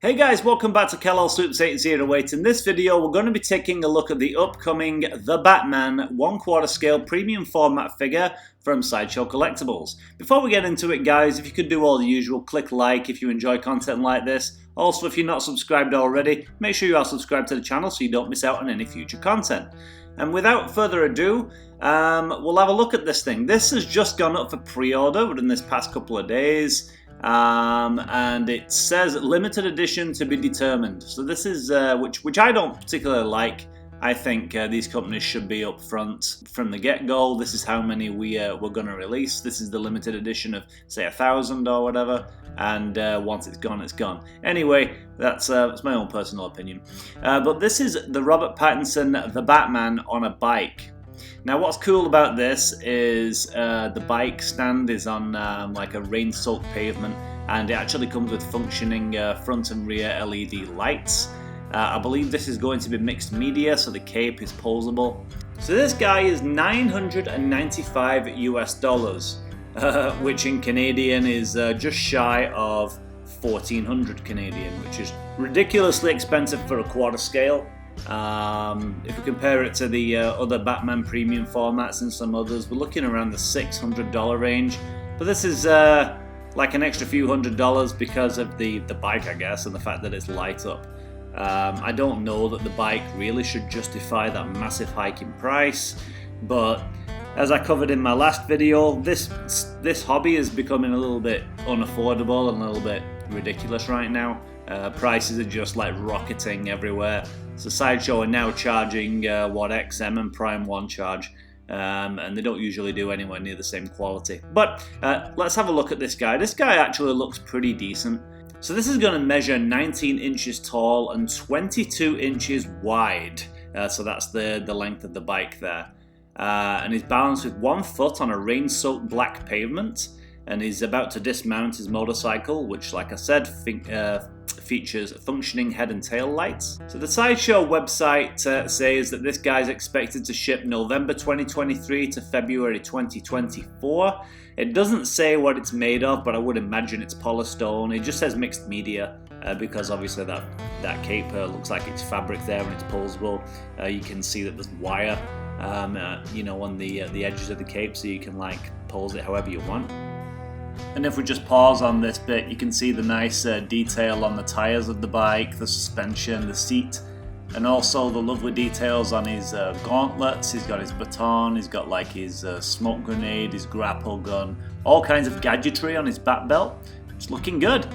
Hey guys, welcome back to COLLECTIBLES Super 808. In this video, we're going to be taking a look at the upcoming The Batman 1/4 scale premium format figure from Sideshow Collectibles. Before we get into it guys, if you could do all the usual, click like if you enjoy content like this. Also, if you're not subscribed already, make sure you are subscribed to the channel so you don't miss out on any future content. And without further ado, we'll have a look at this thing. This has just gone up for pre-order within this past couple of days. And it says limited edition to be determined. So this is which I don't particularly like. I think these companies should be up front from the get-go. This is how many we're going to release. This is the limited edition of say 1,000 or whatever, and once it's gone, it's gone. Anyway, that's my own personal opinion. But this is the Robert Pattinson The Batman on a bike. Now what's cool about this is the bike stand is on like a rain-soaked pavement, and it actually comes with functioning front and rear LED lights. I believe this is going to be mixed media, so the cape is posable. So this guy is $995 US, which in Canadian is just shy of 1,400 Canadian, which is ridiculously expensive for a quarter scale. If we compare it to the other Batman premium formats and some others, we're looking around the $600 range. But this is like an extra few $100 because of the bike, I guess, and the fact that it's light up. I don't know that the bike really should justify that massive hike in price, but as I covered in my last video, this hobby is becoming a little bit unaffordable and a little bit ridiculous right now. Prices are just like rocketing everywhere. So Sideshow are now charging what XM and Prime 1 charge, and they don't usually do anywhere near the same quality. But let's have a look at this guy. This guy actually looks pretty decent. So this is going to measure 19 inches tall and 22 inches wide. So that's the length of the bike there. And he's balanced with 1 foot on a rain-soaked black pavement. And he's about to dismount his motorcycle, which, like I said, features functioning head and tail lights. So the Sideshow website says that this guy is expected to ship November 2023 to February 2024. It doesn't say what it's made of, but I would imagine it's polystone. It just says mixed media because obviously that cape looks like it's fabric there and it's posable. You can see that there's wire, you know, on the edges of the cape, so you can like pose it however you want. And if we just pause on this bit, you can see the nice detail on the tyres of the bike, the suspension, the seat, and also the lovely details on his gauntlets. He's got his baton, he's got like his smoke grenade, his grapple gun, all kinds of gadgetry on his back belt. It's looking good.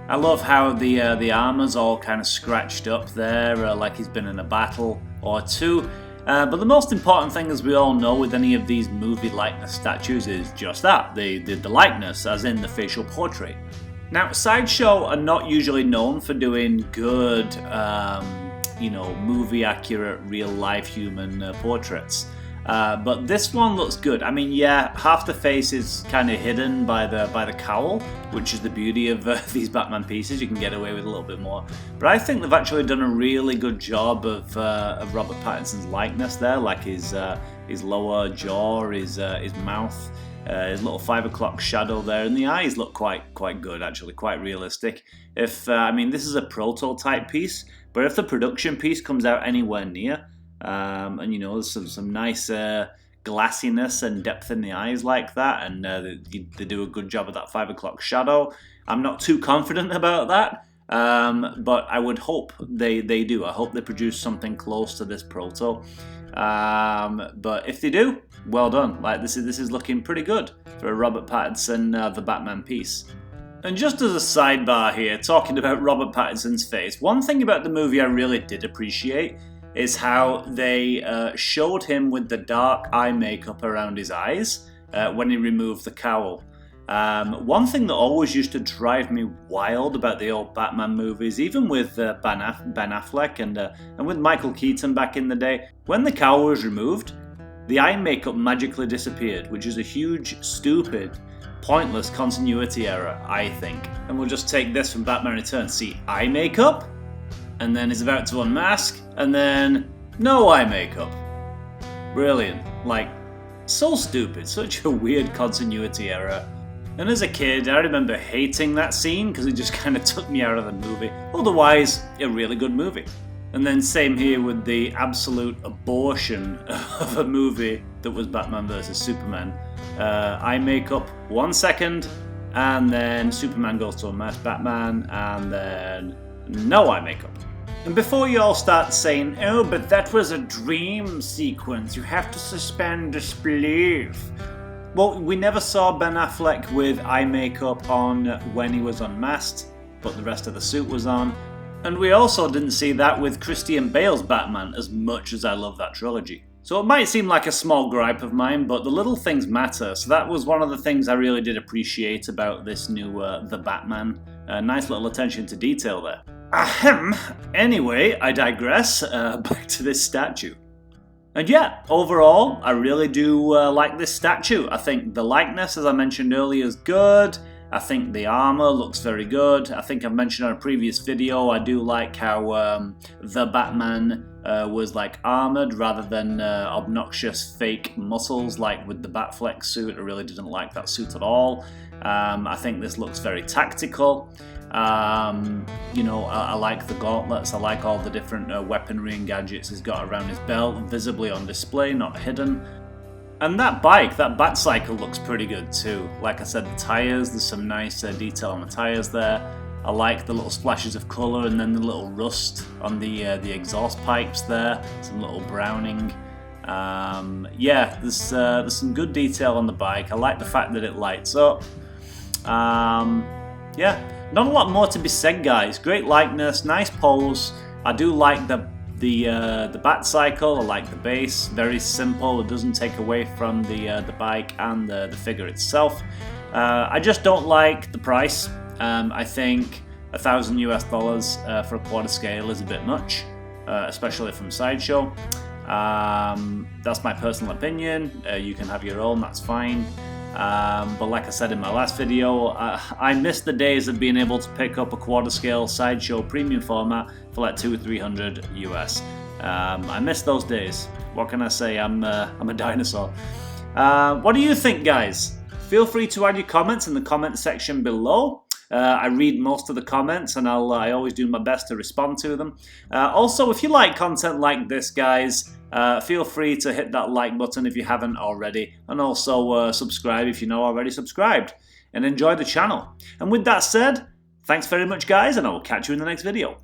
I love how the armor's all kind of scratched up there, like he's been in a battle or two. But the most important thing, as we all know with any of these movie likeness statues, is just that, the likeness, as in the facial portrait. Now, Sideshow are not usually known for doing good, you know, movie-accurate, real-life human portraits. But this one looks good. I mean, yeah, half the face is kind of hidden by the cowl, which is the beauty of these Batman pieces. You can get away with a little bit more. But I think they've actually done a really good job of Robert Pattinson's likeness there, like his lower jaw, his mouth, his little 5 o'clock shadow there, and the eyes look quite good actually, quite realistic. I mean, this is a prototype piece, but if the production piece comes out anywhere near, and you know, there's some nice glassiness and depth in the eyes like that, and they do a good job of that 5 o'clock shadow. I'm not too confident about that, but I would hope they do. I hope they produce something close to this proto. But if they do, well done. Like this is looking pretty good for a Robert Pattinson The Batman piece. And just as a sidebar here, talking about Robert Pattinson's face, one thing about the movie I really did appreciate is how they showed him with the dark eye makeup around his eyes when he removed the cowl. One thing that always used to drive me wild about the old Batman movies, even with Ben Affleck and with Michael Keaton back in the day, when the cowl was removed, the eye makeup magically disappeared, which is a huge, stupid, pointless continuity error, I think. And we'll just take this from Batman Returns. See, eye makeup? And then he's about to unmask, and then no eye makeup. Brilliant. Like, so stupid, such a weird continuity error. And as a kid, I remember hating that scene because it just kind of took me out of the movie. Otherwise, a really good movie. And then same here with the absolute abortion of a movie that was Batman vs Superman. Eye makeup 1 second, and then Superman goes to unmask Batman, and then no eye makeup. And before you all start saying, oh, but that was a dream sequence, you have to suspend disbelief. Well, we never saw Ben Affleck with eye makeup on when he was unmasked, but the rest of the suit was on. And we also didn't see that with Christian Bale's Batman, as much as I love that trilogy. So it might seem like a small gripe of mine, but the little things matter. So that was one of the things I really did appreciate about this new The Batman. Nice little attention to detail there. Ahem! Anyway, I digress. Back to this statue. And yeah, overall, I really do like this statue. I think the likeness, as I mentioned earlier, is good. I think the armor looks very good. I think I've mentioned on a previous video, I do like how the Batman was like armored rather than obnoxious fake muscles like with the Batfleck suit. I really didn't like that suit at all. I think this looks very tactical. You know, I like the gauntlets, I like all the different weaponry and gadgets he's got around his belt, visibly on display, not hidden. And that bike, that Batcycle, looks pretty good too. Like I said, the tyres, there's some nice detail on the tyres there. I like the little splashes of colour and then the little rust on the exhaust pipes there, some little browning. Yeah, there's some good detail on the bike. I like the fact that it lights up. Yeah, not a lot more to be said, guys. Great likeness, nice pose. I do like the Batcycle. I like the base. Very simple. It doesn't take away from the bike and the figure itself. I just don't like the price. I think $1,000 for a quarter scale is a bit much, especially from Sideshow. That's my personal opinion. You can have your own. That's fine. But like I said in my last video, I miss the days of being able to pick up a quarter scale Sideshow premium format for like $200-300 US. I miss those days. What can I say? I'm a dinosaur. What do you think, guys? Feel free to add your comments in the comment section below. I read most of the comments and I always do my best to respond to them. Also, if you like content like this, guys, feel free to hit that like button if you haven't already, and also subscribe if you're not already subscribed, and enjoy the channel. And with that said, thanks very much, guys, and I will catch you in the next video.